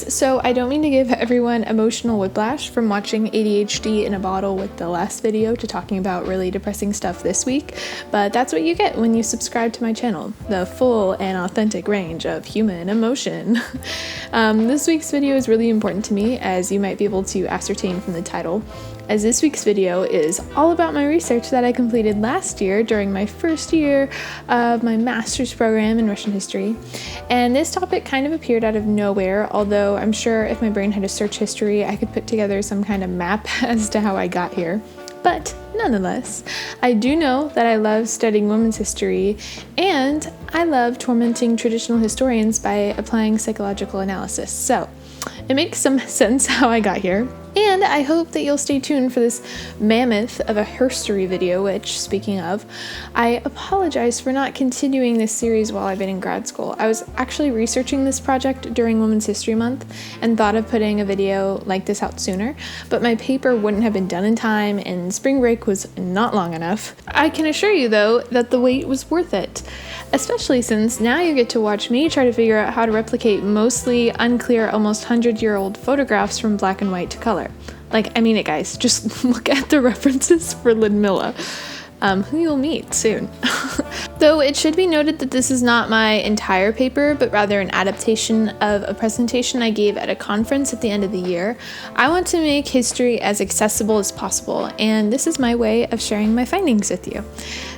so I don't mean to give everyone emotional whiplash from watching ADHD in a bottle with the last video to talking about really depressing stuff this week, but that's what you get when you subscribe to my channel, the full and authentic range of human emotion. This week's video is really important to me, as you might be able to ascertain from the title, as this week's video is all about my research that I completed last year during my first year of my master's program in Russian history. And this topic kind of appeared out of nowhere, although I'm sure if my brain had a search history, I could put together some kind of map as to how I got here. But nonetheless, I do know that I love studying women's history, and I love tormenting traditional historians by applying psychological analysis. So it makes some sense how I got here. And I hope that you'll stay tuned for this mammoth of a herstory video, which, speaking of, I apologize for not continuing this series while I've been in grad school. I was actually researching this project during Women's History Month and thought of putting a video like this out sooner, but my paper wouldn't have been done in time and spring break was not long enough. I can assure you, though, that the wait was worth it, especially since now you get to watch me try to figure out how to replicate mostly unclear, almost 100-year-old photographs from black and white to color. Like, I mean it, guys. Just look at the references for Ludmila, who you'll meet soon. Though it should be noted that this is not my entire paper, but rather an adaptation of a presentation I gave at a conference at the end of the year. I want to make history as accessible as possible, and this is my way of sharing my findings with you.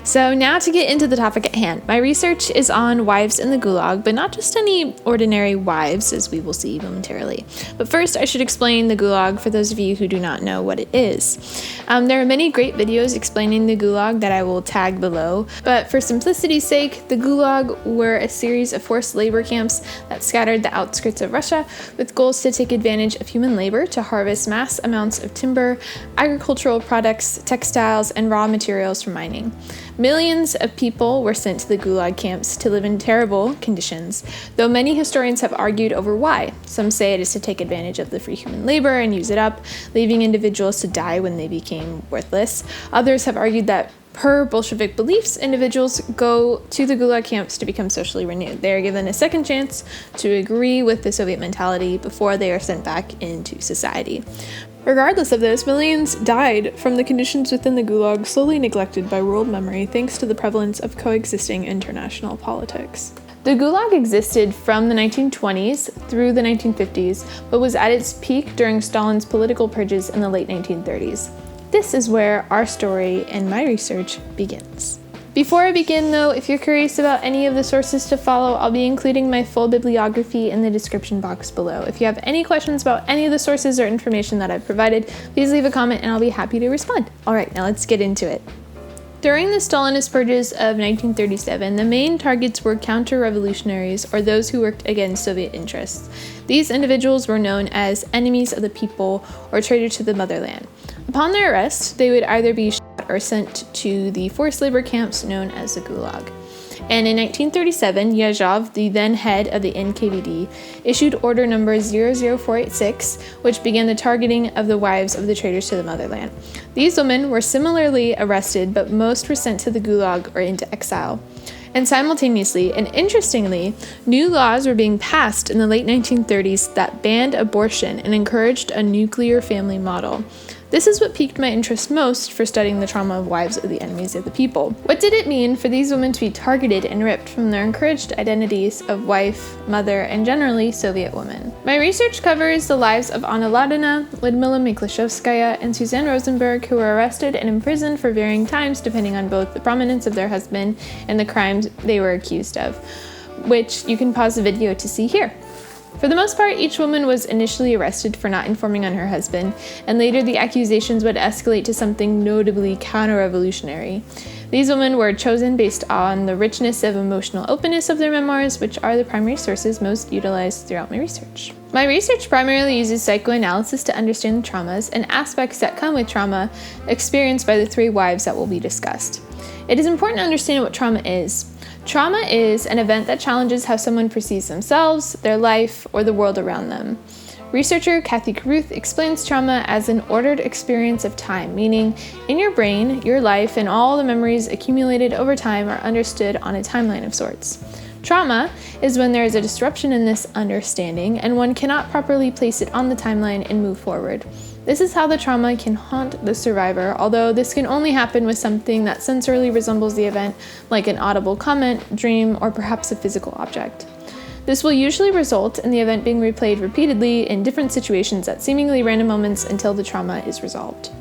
So now to get into the topic at hand. My research is on wives in the Gulag, but not just any ordinary wives, as we will see momentarily. But first, I should explain the Gulag for those of you who do not know what it is. There are many great videos explaining the Gulag that I will tag below, but for simplicity's sake, the Gulag were a series of forced labor camps that scattered the outskirts of Russia with goals to take advantage of human labor to harvest mass amounts of timber, agricultural products, textiles, and raw materials from mining. Millions of people were sent to the Gulag camps to live in terrible conditions, though many historians have argued over why. Some say it is to take advantage of the free human labor and use it up, leaving individuals to die when they became worthless. Others have argued that per Bolshevik beliefs, individuals go to the Gulag camps to become socially renewed. They are given a second chance to agree with the Soviet mentality before they are sent back into society. Regardless of this, millions died from the conditions within the Gulag, slowly neglected by world memory thanks to the prevalence of coexisting international politics. The Gulag existed from the 1920s through the 1950s, but was at its peak during Stalin's political purges in the late 1930s. This is where our story and my research begins. Before I begin, though, if you're curious about any of the sources to follow, I'll be including my full bibliography in the description box below. If you have any questions about any of the sources or information that I've provided, please leave a comment and I'll be happy to respond. All right, now let's get into it. During the Stalinist purges of 1937, the main targets were counter-revolutionaries, or those who worked against Soviet interests. These individuals were known as enemies of the people or traitors to the motherland. Upon their arrest, they would either be shot or sent to the forced labor camps known as the Gulag. And in 1937, Yazov, the then head of the NKVD, issued Order Number 00486, which began the targeting of the wives of the traitors to the motherland. These women were similarly arrested, but most were sent to the Gulag or into exile. And simultaneously, and interestingly, new laws were being passed in the late 1930s that banned abortion and encouraged a nuclear family model. This is what piqued my interest most for studying the trauma of wives of the enemies of the people. What did it mean for these women to be targeted and ripped from their encouraged identities of wife, mother, and generally Soviet women? My research covers the lives of Anna Larina, Ludmila Miklashevskaya, and Suzanne Rosenberg, who were arrested and imprisoned for varying times depending on both the prominence of their husband and the crimes they were accused of, which you can pause the video to see here. For the most part, each woman was initially arrested for not informing on her husband, and later the accusations would escalate to something notably counter-revolutionary. These women were chosen based on the richness of emotional openness of their memoirs, which are the primary sources most utilized throughout my research. My research primarily uses psychoanalysis to understand the traumas and aspects that come with trauma experienced by the three wives that will be discussed. It is important to understand what trauma is. Trauma is an event that challenges how someone perceives themselves, their life, or the world around them. Researcher Kathy Caruth explains trauma as an ordered experience of time, meaning in your brain, your life and all the memories accumulated over time are understood on a timeline of sorts. Trauma is when there is a disruption in this understanding and one cannot properly place it on the timeline and move forward. This is how the trauma can haunt the survivor, although this can only happen with something that sensorily resembles the event, like an audible comment, dream, or perhaps a physical object. This will usually result in the event being replayed repeatedly in different situations at seemingly random moments until the trauma is resolved.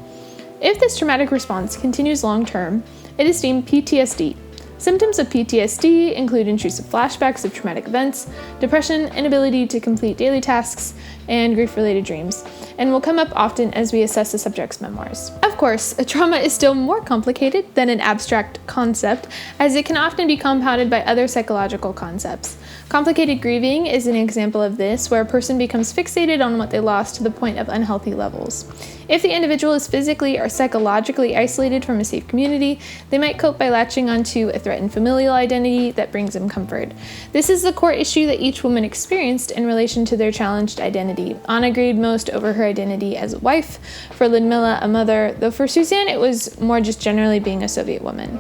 If this traumatic response continues long-term, it is deemed PTSD. Symptoms of PTSD include intrusive flashbacks of traumatic events, depression, inability to complete daily tasks, and grief-related dreams, and will come up often as we assess the subject's memoirs. Of course, a trauma is still more complicated than an abstract concept, as it can often be compounded by other psychological concepts. Complicated grieving is an example of this, where a person becomes fixated on what they lost to the point of unhealthy levels. If the individual is physically or psychologically isolated from a safe community, they might cope by latching onto a threatened familial identity that brings them comfort. This is the core issue that each woman experienced in relation to their challenged identity. Anna grieved most over her identity as a wife, for Ludmila a mother, though for Suzanne it was more just generally being a Soviet woman.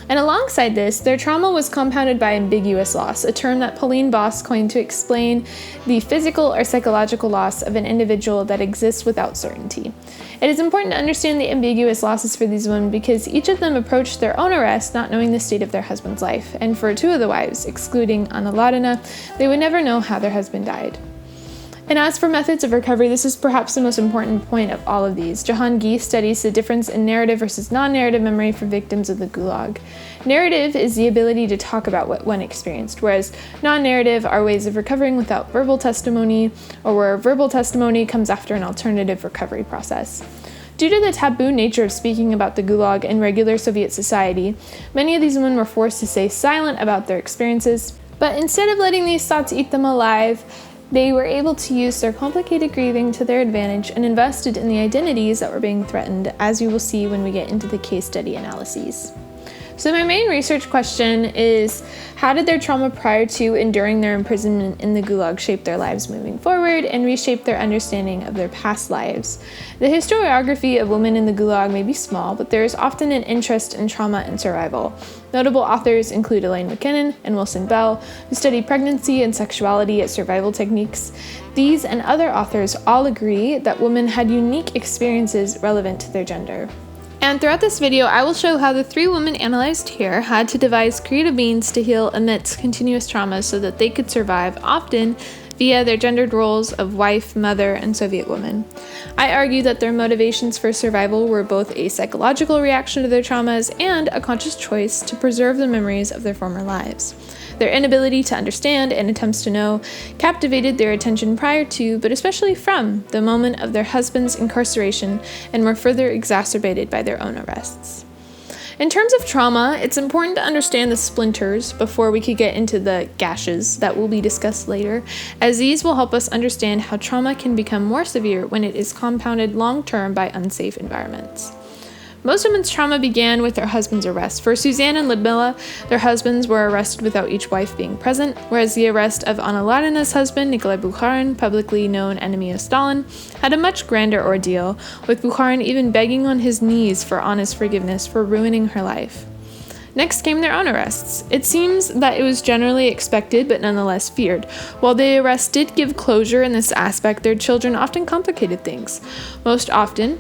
And alongside this, their trauma was compounded by ambiguous loss, a term that Pauline Boss coined to explain the physical or psychological loss of an individual that exists without certainty. It is important to understand the ambiguous losses for these women because each of them approached their own arrest not knowing the state of their husband's life, and for two of the wives, excluding Larina, they would never know how their husband died. And as for methods of recovery, this is perhaps the most important point of all of these. Jahan Gee studies the difference in narrative versus non-narrative memory for victims of the Gulag. Narrative is the ability to talk about what one experienced, whereas non-narrative are ways of recovering without verbal testimony, or where verbal testimony comes after an alternative recovery process. Due to the taboo nature of speaking about the Gulag in regular Soviet society, many of these women were forced to stay silent about their experiences, but instead of letting these thoughts eat them alive, they were able to use their complicated grieving to their advantage and invested in the identities that were being threatened, as you will see when we get into the case study analyses. So my main research question is, how did their trauma prior to and during their imprisonment in the Gulag shape their lives moving forward and reshape their understanding of their past lives? The historiography of women in the Gulag may be small, but there is often an interest in trauma and survival. Notable authors include Elaine MacKinnon and Wilson Bell, who study pregnancy and sexuality as survival techniques. These and other authors all agree that women had unique experiences relevant to their gender. And throughout this video, I will show how the three women analyzed here had to devise creative means to heal amidst continuous trauma so that they could survive, often via their gendered roles of wife, mother, and Soviet woman. I argue that their motivations for survival were both a psychological reaction to their traumas and a conscious choice to preserve the memories of their former lives. Their inability to understand and attempts to know captivated their attention prior to, but especially from, the moment of their husband's incarceration and were further exacerbated by their own arrests. In terms of trauma, it's important to understand the splinters before we could get into the gashes that will be discussed later, as these will help us understand how trauma can become more severe when it is compounded long-term by unsafe environments. Most women's trauma began with their husband's arrest. For Suzanne and Ludmila, their husbands were arrested without each wife being present, whereas the arrest of Anna Larina's husband, Nikolai Bukharin, publicly known enemy of Stalin, had a much grander ordeal, with Bukharin even begging on his knees for Anna's forgiveness for ruining her life. Next came their own arrests. It seems that it was generally expected but nonetheless feared. While the arrest did give closure in this aspect, their children often complicated things. Most often,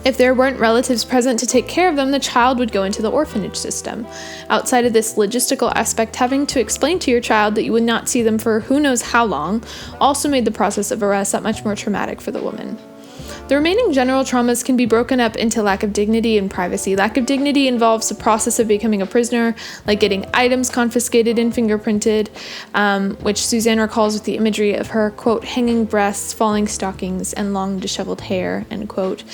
if there weren't relatives present to take care of them, the child would go into the orphanage system. Outside of this logistical aspect, having to explain to your child that you would not see them for who knows how long also made the process of arrest that much more traumatic for the woman. The remaining general traumas can be broken up into lack of dignity and privacy. Lack of dignity involves the process of becoming a prisoner, like getting items confiscated and fingerprinted, which Suzanne recalls with the imagery of her, quote, hanging breasts, falling stockings, and long disheveled hair, end quote.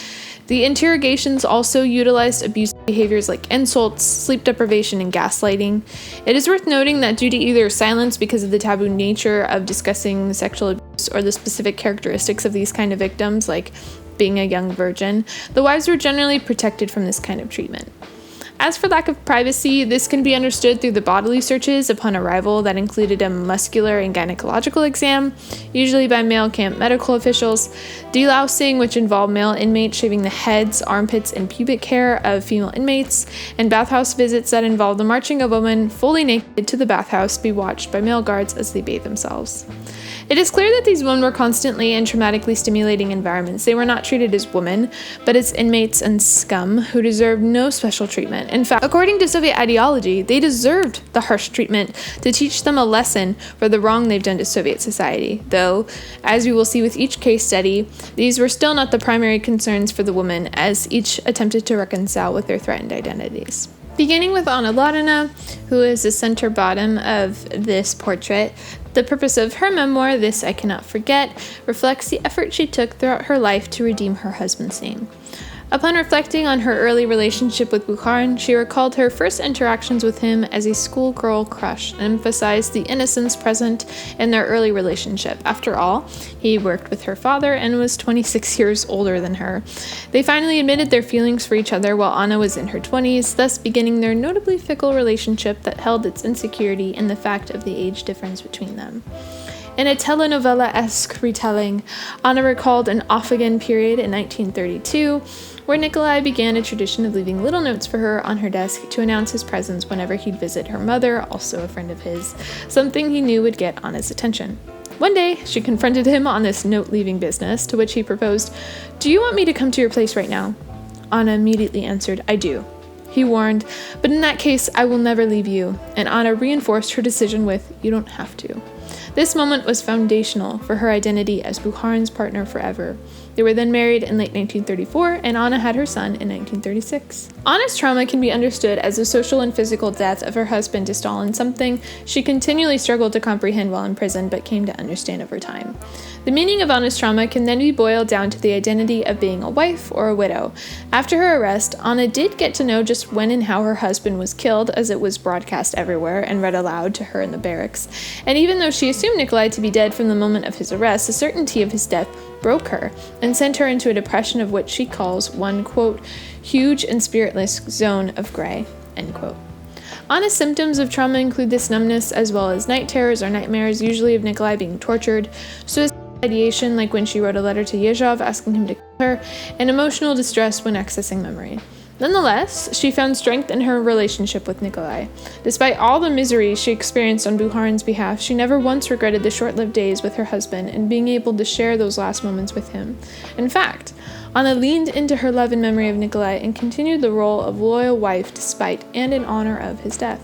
The interrogations also utilized abusive behaviors like insults, sleep deprivation, and gaslighting. It is worth noting that due to either silence because of the taboo nature of discussing sexual abuse or the specific characteristics of these kind of victims, like being a young virgin, the wives were generally protected from this kind of treatment. As for lack of privacy, this can be understood through the bodily searches upon arrival that included a muscular and gynecological exam, usually by male camp medical officials, delousing, which involved male inmates shaving the heads, armpits, and pubic hair of female inmates, and bathhouse visits that involved the marching of women fully naked to the bathhouse to be watched by male guards as they bathe themselves. It is clear that these women were constantly in traumatically stimulating environments. They were not treated as women, but as inmates and scum who deserved no special treatment. In fact, according to Soviet ideology, they deserved the harsh treatment to teach them a lesson for the wrong they've done to Soviet society. Though, as we will see with each case study, these were still not the primary concerns for the women, as each attempted to reconcile with their threatened identities. Beginning with Anna Larina, who is the center bottom of this portrait, the purpose of her memoir, This I Cannot Forget, reflects the effort she took throughout her life to redeem her husband's name. Upon reflecting on her early relationship with Bukharin, she recalled her first interactions with him as a schoolgirl crush and emphasized the innocence present in their early relationship. After all, he worked with her father and was 26 years older than her. They finally admitted their feelings for each other while Anna was in her 20s, thus beginning their notably fickle relationship that held its insecurity in the fact of the age difference between them. In a telenovela-esque retelling, Anna recalled an off-again period in 1932, where Nikolai began a tradition of leaving little notes for her on her desk to announce his presence whenever he'd visit her mother, also a friend of his, something he knew would get Anna's attention. One day, she confronted him on this note-leaving business, to which he proposed, "Do you want me to come to your place right now?" Anna immediately answered, "I do." He warned, "But in that case, I will never leave you," and Anna reinforced her decision with, "You don't have to." This moment was foundational for her identity as Bukharin's partner forever. They were then married in late 1934, and Anna had her son in 1936. Anna's trauma can be understood as the social and physical death of her husband to Stalin, something she continually struggled to comprehend while in prison, but came to understand over time. The meaning of Anna's trauma can then be boiled down to the identity of being a wife or a widow. After her arrest, Anna did get to know just when and how her husband was killed, as it was broadcast everywhere and read aloud to her in the barracks. And even though she assumed Nikolai to be dead from the moment of his arrest, the certainty of his death broke her and sent her into a depression of which she calls one, quote, huge and spiritless zone of gray, end quote. Anna's symptoms of trauma include this numbness as well as night terrors or nightmares, usually of Nikolai being tortured, suicide ideation like when she wrote a letter to Yezhov asking him to kill her, and emotional distress when accessing memory. Nonetheless, she found strength in her relationship with Nikolai. Despite all the misery she experienced on Bukharin's behalf, she never once regretted the short-lived days with her husband and being able to share those last moments with him. In fact, Anna leaned into her love and memory of Nikolai and continued the role of loyal wife despite and in honor of his death.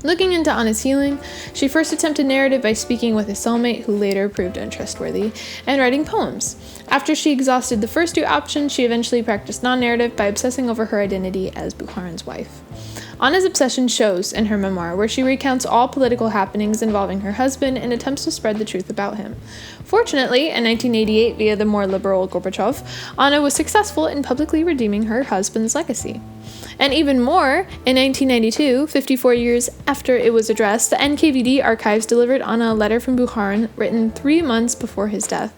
Looking into Anna's healing, she first attempted narrative by speaking with a cellmate who later proved untrustworthy, and writing poems. After she exhausted the first two options, she eventually practiced non-narrative by obsessing over her identity as Bukharin's wife. Anna's obsession shows in her memoir, where she recounts all political happenings involving her husband and attempts to spread the truth about him. Fortunately, in 1988, via the more liberal Gorbachev, Anna was successful in publicly redeeming her husband's legacy. And even more, in 1992, 54 years after it was addressed, the NKVD archives delivered Anna a letter from Bukharin written 3 months before his death.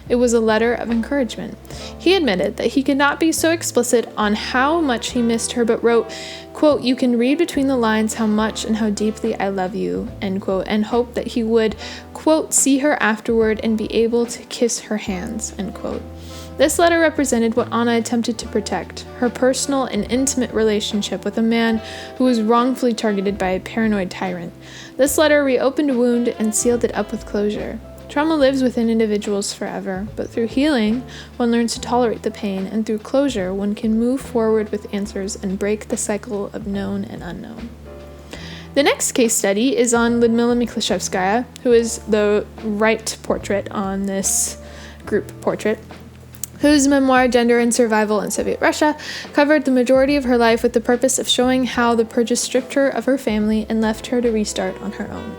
It was a letter of encouragement. He admitted that he could not be so explicit on how much he missed her, but wrote, quote, "You can read between the lines how much and how deeply I love you," end quote, and hoped that he would, quote, "see her afterward and be able to kiss her hands," end quote. This letter represented what Anna attempted to protect, her personal and intimate relationship with a man who was wrongfully targeted by a paranoid tyrant. This letter reopened a wound and sealed it up with closure. Trauma lives within individuals forever, but through healing, one learns to tolerate the pain, and through closure, one can move forward with answers and break the cycle of known and unknown. The next case study is on Ludmila Mikhlashevskaya, who is the right portrait on this group portrait, whose memoir, Gender and Survival in Soviet Russia, covered the majority of her life with the purpose of showing how the purges stripped her of her family and left her to restart on her own.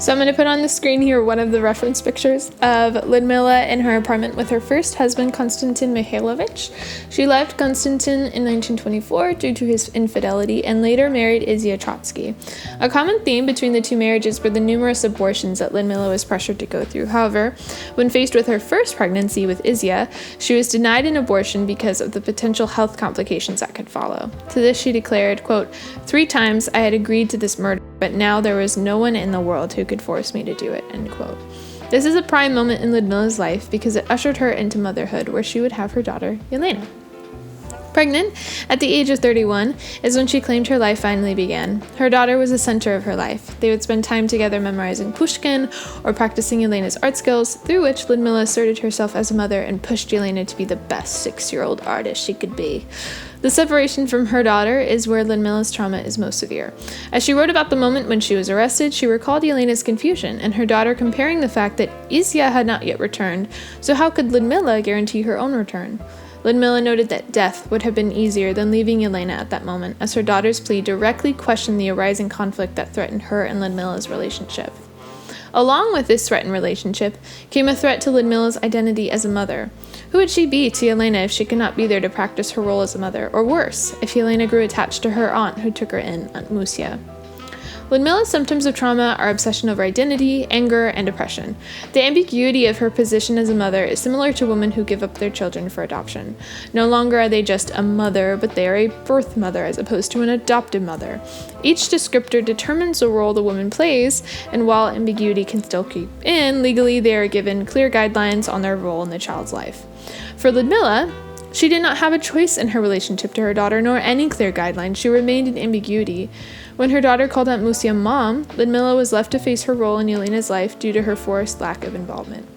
So I'm going to put on the screen here one of the reference pictures of Ludmila in her apartment with her first husband, Konstantin Mikhailovich. She left Konstantin in 1924 due to his infidelity and later married Izya Trotsky. A common theme between the two marriages were the numerous abortions that Ludmila was pressured to go through. However, when faced with her first pregnancy with Izya, she was denied an abortion because of the potential health complications that could follow. To this she declared, quote, "3 times I had agreed to this murder, but now there was no one in the world who could force me to do it," end quote. This is a prime moment in Ludmila's life because it ushered her into motherhood, where she would have her daughter, Elaine. Pregnant at the age of 31 is when she claimed her life finally began. Her daughter was the center of her life. They would spend time together memorizing Pushkin or practicing Elena's art skills, through which Ludmila asserted herself as a mother and pushed Elena to be the best 6-year-old artist she could be. The separation from her daughter is where Ludmila's trauma is most severe. As she wrote about the moment when she was arrested, she recalled Elena's confusion and her daughter comparing the fact that Izya had not yet returned, so how could Ludmila guarantee her own return? Ludmila noted that death would have been easier than leaving Elena at that moment, as her daughter's plea directly questioned the arising conflict that threatened her and Ludmila's relationship. Along with this threatened relationship came a threat to Ludmila's identity as a mother. Who would she be to Elena if she could not be there to practice her role as a mother, or worse, if Elena grew attached to her aunt who took her in, Aunt Musia? Ludmila's symptoms of trauma are obsession over identity, anger, and depression. The ambiguity of her position as a mother is similar to women who give up their children for adoption. No longer are they just a mother, but they are a birth mother as opposed to an adopted mother. Each descriptor determines the role the woman plays, and while ambiguity can still creep in, legally they are given clear guidelines on their role in the child's life. For Ludmila, she did not have a choice in her relationship to her daughter, nor any clear guidelines. She remained in ambiguity. When her daughter called Aunt Musia mom, Ludmila was left to face her role in Elena's life due to her forced lack of involvement.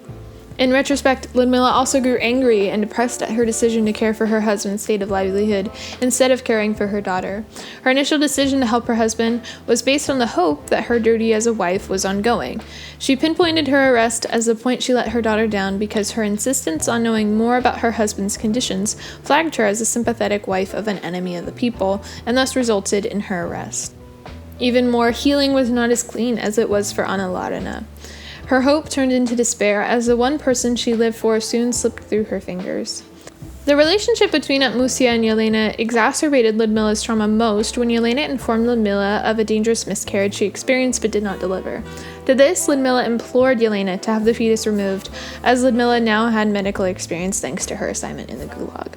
In retrospect, Ludmila also grew angry and depressed at her decision to care for her husband's state of livelihood instead of caring for her daughter. Her initial decision to help her husband was based on the hope that her duty as a wife was ongoing. She pinpointed her arrest as the point she let her daughter down because her insistence on knowing more about her husband's conditions flagged her as a sympathetic wife of an enemy of the people, and thus resulted in her arrest. Even more, healing was not as clean as it was for Anna Larina. Her hope turned into despair as the one person she lived for soon slipped through her fingers. The relationship between Aunt Musia and Elena exacerbated Ludmila's trauma most when Elena informed Ludmila of a dangerous miscarriage she experienced but did not deliver. To this, Ludmila implored Elena to have the fetus removed, as Ludmila now had medical experience thanks to her assignment in the Gulag.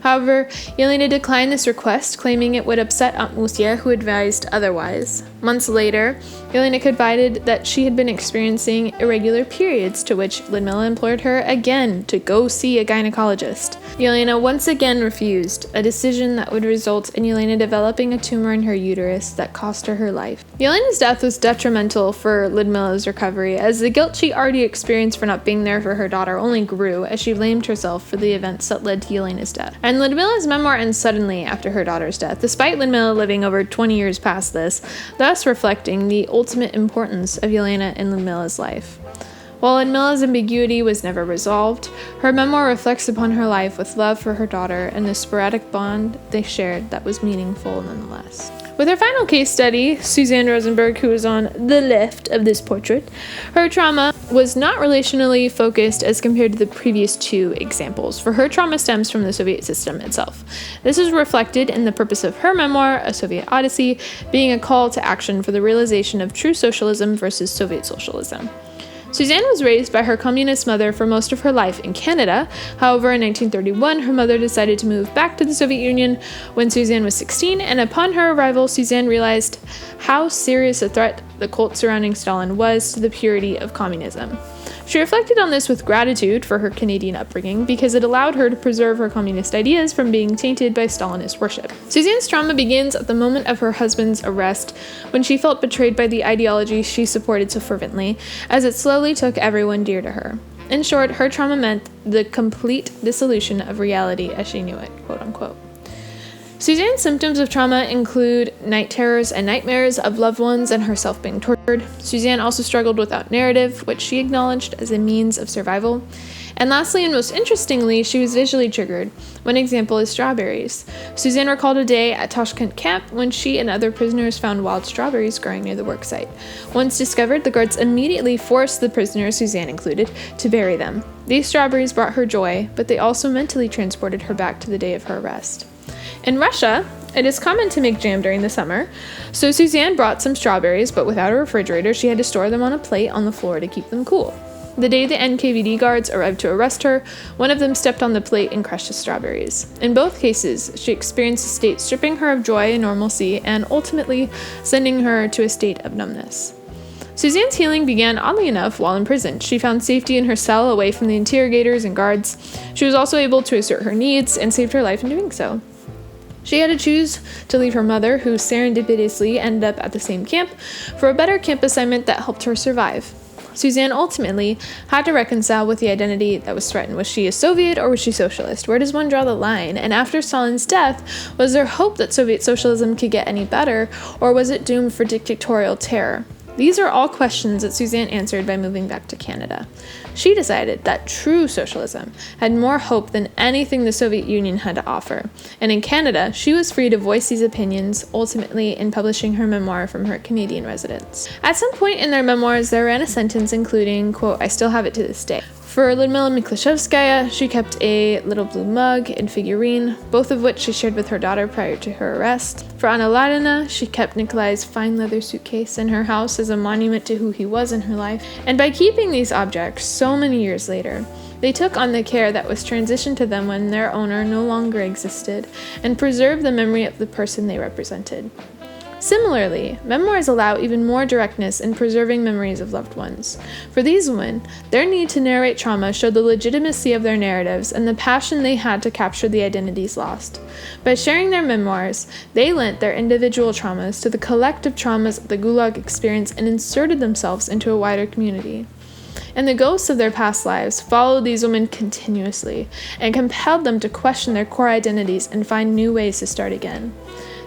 However, Elena declined this request, claiming it would upset Aunt Musia, who advised otherwise. Months later, Elena confided that she had been experiencing irregular periods, to which Ludmila implored her again to go see a gynecologist. Elena once again refused, a decision that would result in Elena developing a tumor in her uterus that cost her her life. Elena's death was detrimental for Ludmila's recovery, as the guilt she already experienced for not being there for her daughter only grew as she blamed herself for the events that led to Elena's death. And Ludmila's memoir ends suddenly after her daughter's death, despite Ludmila living over 20 years past this, thus reflecting the ultimate importance of Elena in Ludmila's life. While Ludmila's ambiguity was never resolved, her memoir reflects upon her life with love for her daughter and the sporadic bond they shared that was meaningful nonetheless. With her final case study, Suzanne Rosenberg, who is on the left of this portrait, her trauma was not relationally focused as compared to the previous 2 examples, for her trauma stems from the Soviet system itself. This is reflected in the purpose of her memoir, A Soviet Odyssey, being a call to action for the realization of true socialism versus Soviet socialism. Suzanne was raised by her communist mother for most of her life in Canada. However, in 1931, her mother decided to move back to the Soviet Union when Suzanne was 16, and upon her arrival, Suzanne realized how serious a threat the cult surrounding Stalin was to the purity of communism. She reflected on this with gratitude for her Canadian upbringing because it allowed her to preserve her communist ideas from being tainted by Stalinist worship. Suzanne's trauma begins at the moment of her husband's arrest, when she felt betrayed by the ideology she supported so fervently, as it slowly took everyone dear to her. In short, her trauma meant the complete dissolution of reality as she knew it, quote unquote. Suzanne's symptoms of trauma include night terrors and nightmares of loved ones and herself being tortured. Suzanne also struggled without narrative, which she acknowledged as a means of survival. And lastly, and most interestingly, she was visually triggered. One example is strawberries. Suzanne recalled a day at Tashkent camp when she and other prisoners found wild strawberries growing near the worksite. Once discovered, the guards immediately forced the prisoners, Suzanne included, to bury them. These strawberries brought her joy, but they also mentally transported her back to the day of her arrest. In Russia, it is common to make jam during the summer, so Suzanne brought some strawberries, but without a refrigerator, she had to store them on a plate on the floor to keep them cool. The day the NKVD guards arrived to arrest her, one of them stepped on the plate and crushed the strawberries. In both cases, she experienced a state stripping her of joy and normalcy and ultimately sending her to a state of numbness. Suzanne's healing began, oddly enough, while in prison. She found safety in her cell away from the interrogators and guards. She was also able to assert her needs and saved her life in doing so. She had to choose to leave her mother, who serendipitously ended up at the same camp, for a better camp assignment that helped her survive. Suzanne ultimately had to reconcile with the identity that was threatened. Was she a Soviet or was she socialist? Where does one draw the line? And after Stalin's death, was there hope that Soviet socialism could get any better, or was it doomed for dictatorial terror? These are all questions that Suzanne answered by moving back to Canada. She decided that true socialism had more hope than anything the Soviet Union had to offer. And in Canada, she was free to voice these opinions, ultimately in publishing her memoir from her Canadian residence. At some point in their memoirs, there ran a sentence including, quote, "I still have it to this day." For Ludmila Miklashevskaya, she kept a little blue mug and figurine, both of which she shared with her daughter prior to her arrest. For Larina, she kept Nikolai's fine leather suitcase in her house as a monument to who he was in her life. And by keeping these objects so many years later, they took on the care that was transitioned to them when their owner no longer existed, and preserved the memory of the person they represented. Similarly, memoirs allow even more directness in preserving memories of loved ones. For these women, their need to narrate trauma showed the legitimacy of their narratives and the passion they had to capture the identities lost. By sharing their memoirs, they lent their individual traumas to the collective traumas of the Gulag experience and inserted themselves into a wider community. And the ghosts of their past lives followed these women continuously and compelled them to question their core identities and find new ways to start again.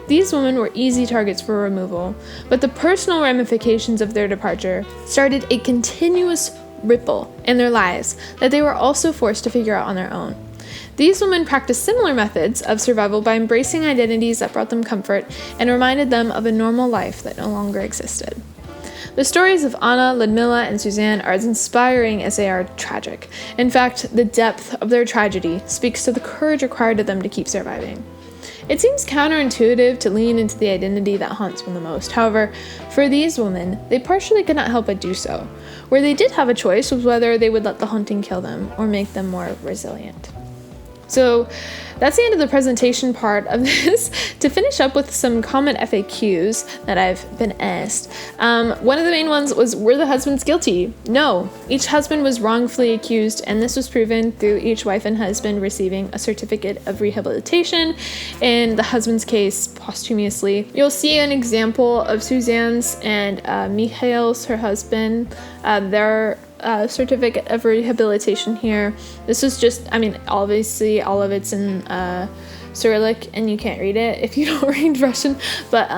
These women were easy targets for removal, but the personal ramifications of their departure started a continuous ripple in their lives that they were also forced to figure out on their own. These women practiced similar methods of survival by embracing identities that brought them comfort and reminded them of a normal life that no longer existed. The stories of Anna, Ludmila, and Suzanne are as inspiring as they are tragic. In fact, the depth of their tragedy speaks to the courage required of them to keep surviving. It seems counterintuitive to lean into the identity that haunts one the most. However, for these women, they partially could not help but do so. Where they did have a choice was whether they would let the haunting kill them or make them more resilient. So that's the end of the presentation part of this. To finish up with some common FAQs that I've been asked. One of the main ones was, were the husbands guilty? No, each husband was wrongfully accused, and this was proven through each wife and husband receiving a certificate of rehabilitation. In the husband's case, posthumously. You'll see an example of Suzanne's and Mikhail's, her husband, their certificate of rehabilitation here. This is just, obviously all of it's in Cyrillic and you can't read it if you don't read Russian, but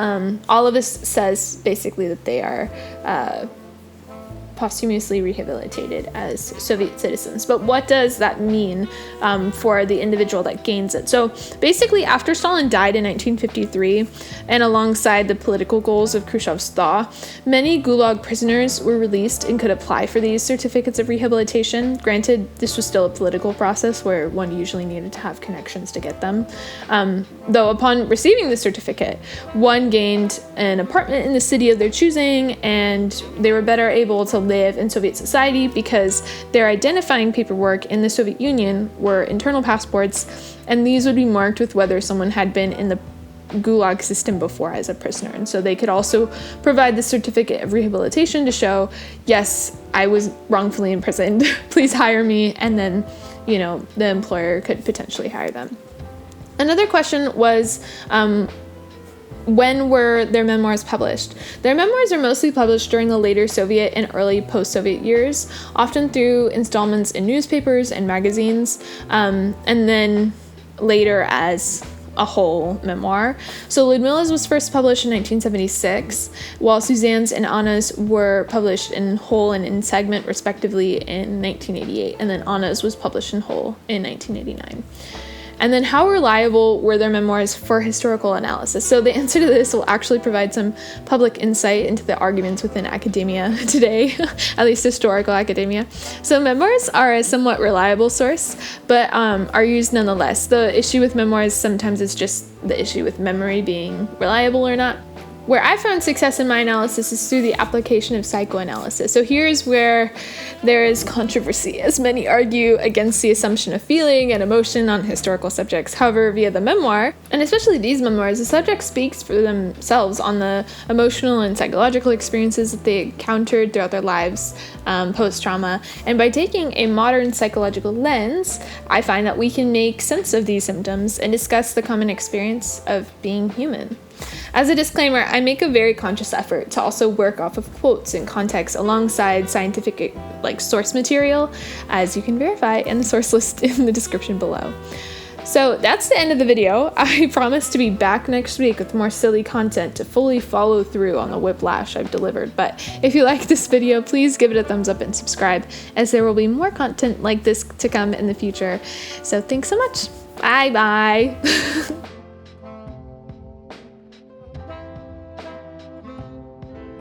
all of this says basically that they are posthumously rehabilitated as Soviet citizens. But what does that mean for the individual that gains it? So basically, after Stalin died in 1953, and alongside the political goals of Khrushchev's thaw, many Gulag prisoners were released and could apply for these certificates of rehabilitation. Granted, this was still a political process where one usually needed to have connections to get them. Though upon receiving the certificate, one gained an apartment in the city of their choosing, and they were better able to live in Soviet society because their identifying paperwork in the Soviet Union were internal passports, and these would be marked with whether someone had been in the Gulag system before as a prisoner. And so they could also provide the certificate of rehabilitation to show, yes, I was wrongfully imprisoned, please hire me, and then, the employer could potentially hire them. Another question was, when were their memoirs published? Their memoirs are mostly published during the later Soviet and early post-Soviet years, often through installments in newspapers and magazines, and then later as a whole memoir. So Ludmila's was first published in 1976, while Suzanne's and Anna's were published in whole and in segment respectively in 1988, and then Anna's was published in whole in 1989. And then how reliable were their memoirs for historical analysis? So the answer to this will actually provide some public insight into the arguments within academia today, at least historical academia. So memoirs are a somewhat reliable source, but are used nonetheless. The issue with memoirs sometimes is just the issue with memory being reliable or not. Where I found success in my analysis is through the application of psychoanalysis. So here's where there is controversy, as many argue against the assumption of feeling and emotion on historical subjects. However, via the memoir, and especially these memoirs, the subject speaks for themselves on the emotional and psychological experiences that they encountered throughout their lives post-trauma. And by taking a modern psychological lens, I find that we can make sense of these symptoms and discuss the common experience of being human. As a disclaimer, I make a very conscious effort to also work off of quotes and context alongside scientific source material, as you can verify in the source list in the description below. So that's the end of the video. I promise to be back next week with more silly content to fully follow through on the whiplash I've delivered. But if you like this video, please give it a thumbs up and subscribe, as there will be more content like this to come in the future. So thanks so much. Bye bye.